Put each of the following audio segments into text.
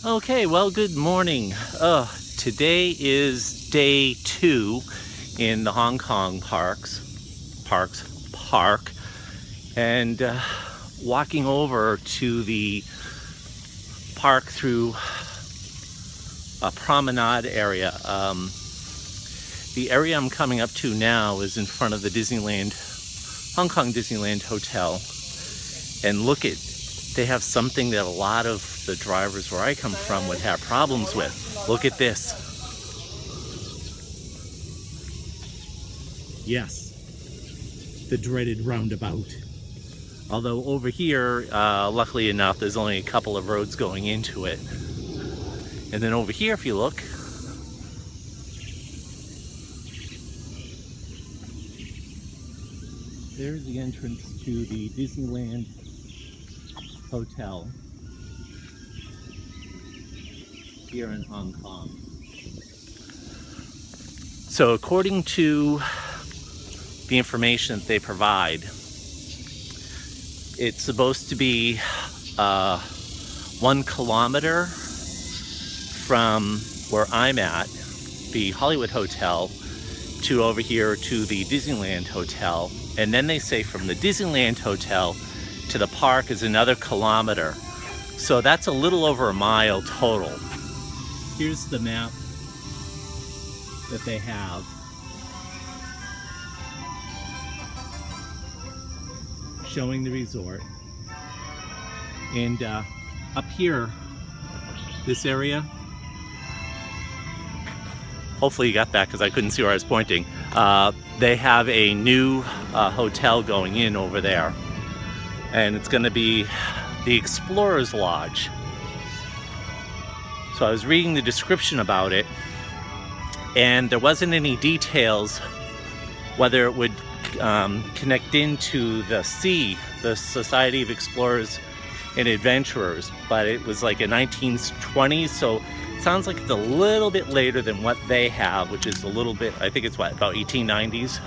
Okay, well, good morning. Today is day 2 in the Hong Kong park, and walking over to the park through a promenade area. The area I'm coming up to now is in front of the Hong Kong Disneyland Hotel, and they have something that a lot of the drivers where I come from would have problems with. Look at this. Yes, the dreaded roundabout. Although over here, luckily enough, there's only a couple of roads going into it. And then over here, if you look, there's the entrance to the Disneyland Hotel here in Hong Kong. So according to the information that they provide, it's supposed to be 1 kilometer from where I'm at, the Hollywood Hotel, to over here to the Disneyland Hotel. And then they say from the Disneyland Hotel to the park is another kilometer. So that's a little over a mile total. Here's the map that they have. Showing the resort. And up here, this area, hopefully you got that because I couldn't see where I was pointing. They have a new hotel going in over there. And it's going to be the Explorer's Lodge. So I was reading the description about it, and there wasn't any details whether it would connect into the Society of Explorers and Adventurers, but it was like a 1920s, so it sounds like it's a little bit later than what they have, which is a little bit, I think it's about 1890s.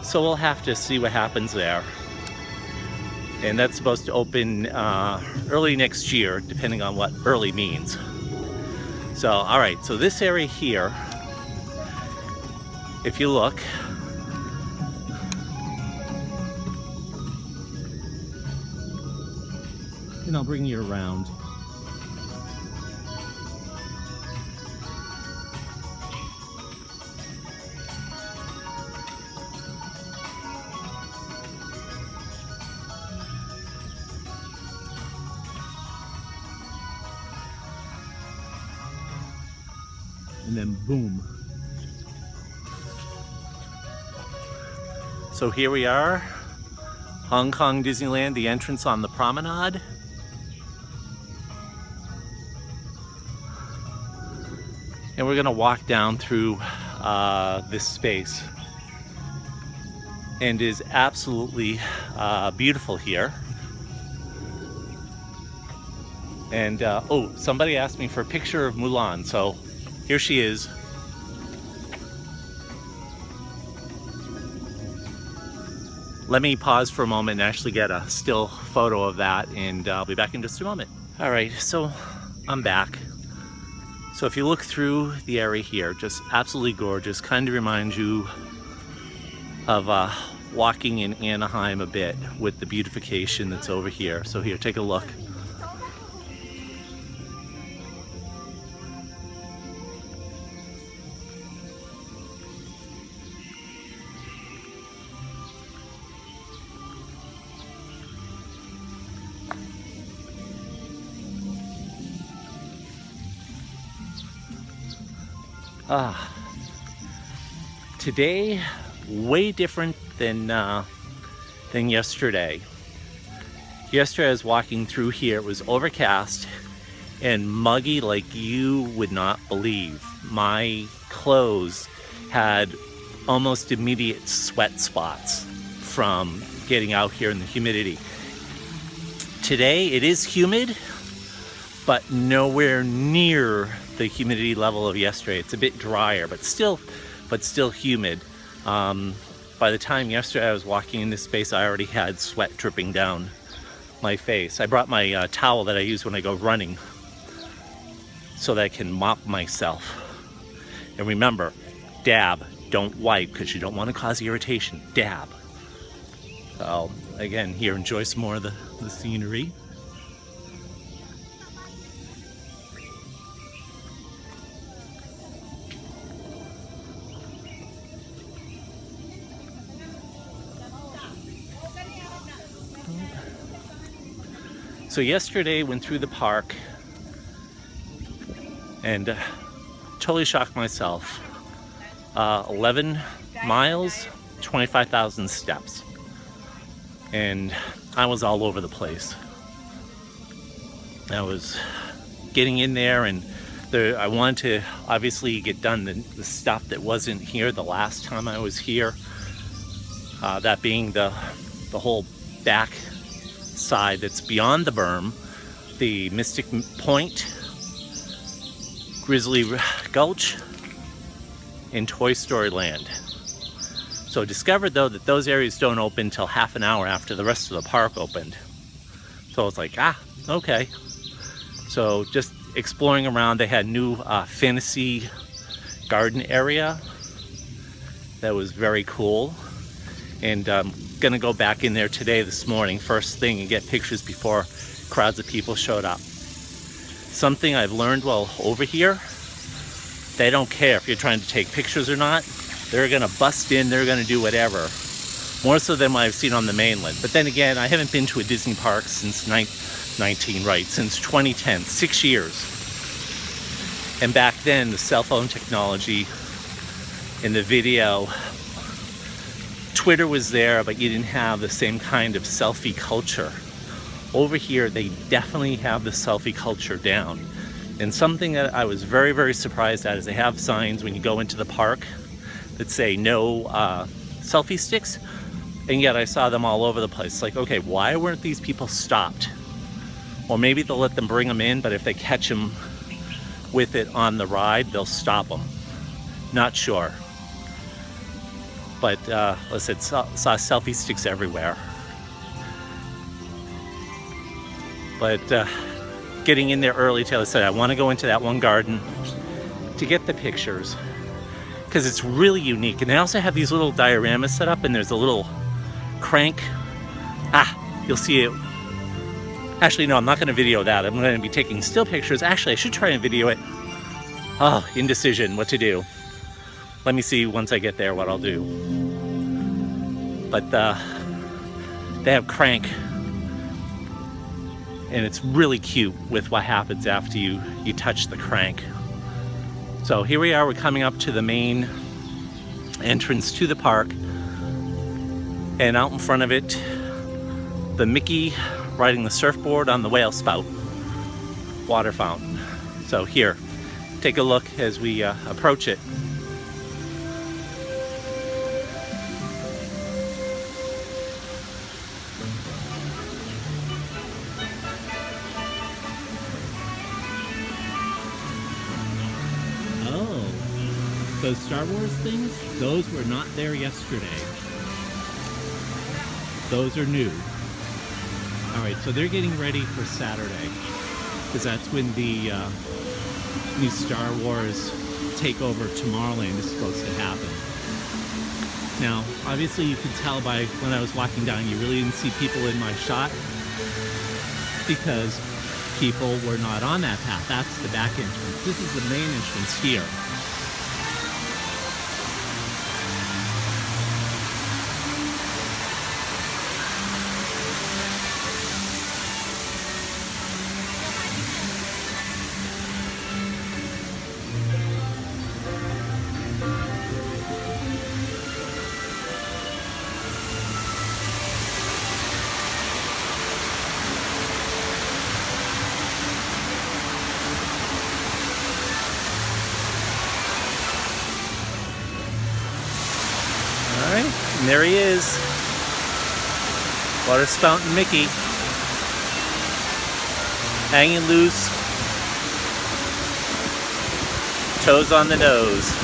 So we'll have to see what happens there. And that's supposed to open early next year, depending on what early means. So, all right, so this area here, if you look, and I'll bring you around. And then boom. So here we are, Hong Kong Disneyland, the entrance on the promenade. And we're gonna walk down through this space. And it is absolutely beautiful here. And oh, somebody asked me for a picture of Mulan, so here she is. Let me pause for a moment and actually get a still photo of that, and I'll be back in just a moment. All right, so I'm back. So if you look through the area here, just absolutely gorgeous, kind of reminds you of walking in Anaheim a bit with the beautification that's over here. So here, take a look. Today, way different than yesterday. Yesterday I was walking through here, it was overcast and muggy like you would not believe. My clothes had almost immediate sweat spots from getting out here in the humidity. Today it is humid, but nowhere near the humidity level of yesterday. It's a bit drier, but still humid. By the time yesterday I was walking in this space, I already had sweat dripping down my face. I brought my towel that I use when I go running. so that I can mop myself. And remember, dab, don't wipe, because you don't want to cause irritation. Dab. So again, here, enjoy some more of the scenery. So yesterday went through the park and totally shocked myself. 11 miles, 25,000 steps. And I was all over the place. I was getting in there, and I wanted to obviously get done the stuff that wasn't here the last time I was here. That being the whole back side that's beyond the berm, the Mystic Point, Grizzly Gulch, and Toy Story Land. So I discovered though that those areas don't open until half an hour after the rest of the park opened. So I was like, okay. So just exploring around, they had new fantasy garden area that was very cool. And gonna go back in there today, this morning, first thing, and get pictures before crowds of people showed up. Something I've learned while over here, they don't care if you're trying to take pictures or not. They're gonna bust in, they're gonna do whatever. More so than what I've seen on the mainland. But then again, I haven't been to a Disney park since since 2010, 6 years. And back then, the cell phone technology in the video, Twitter was there, but you didn't have the same kind of selfie culture. Over here, they definitely have the selfie culture down. And something that I was very, very surprised at is they have signs when you go into the park that say no selfie sticks, and yet I saw them all over the place. Like, okay, why weren't these people stopped? Or maybe they'll let them bring them in, but if they catch them with it on the ride, they'll stop them. Not sure. But listen, saw selfie sticks everywhere. But getting in there early, Taylor said, I want to go into that one garden to get the pictures, because it's really unique. And they also have these little dioramas set up, and there's a little crank. You'll see it. Actually, no, I'm not going to video that. I'm going to be taking still pictures. Actually, I should try and video it. Oh, indecision, what to do. Let me see once I get there what I'll do. But they have crank, and it's really cute with what happens after you touch the crank. So here we are, we're coming up to the main entrance to the park, and out in front of it, the Mickey riding the surfboard on the whale spout water fountain. So here, take a look as we approach it. Those Star Wars things, those were not there yesterday. Those are new. Alright, so they're getting ready for Saturday, because that's when the new Star Wars takeover Tomorrowland is supposed to happen. Now, obviously you can tell by when I was walking down, you really didn't see people in my shot, because people were not on that path. That's the back entrance. This is the main entrance here. And there he is, Water Fountain Mickey, hanging loose, toes on the nose.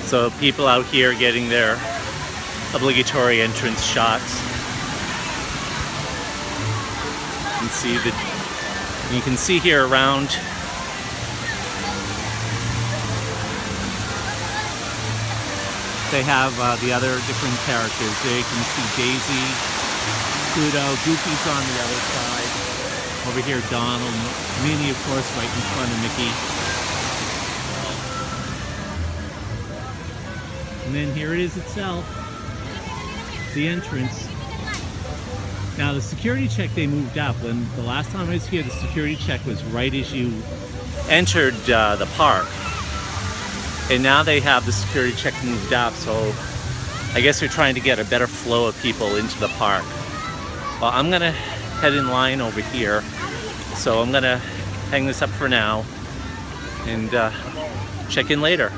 So people out here getting their obligatory entrance shots. You can see here around they have the other different characters. There you can see Daisy, Pluto, Goofy's on the other side. Over here, Donald, Minnie, of course, right in front of Mickey. And then here it is itself, the entrance. Now the security check they moved up. When the last time I was here, the security check was right as you entered the park. And now they have the security check moved up, so I guess they're trying to get a better flow of people into the park. Well, I'm gonna head in line over here, so I'm gonna hang this up for now and check in later.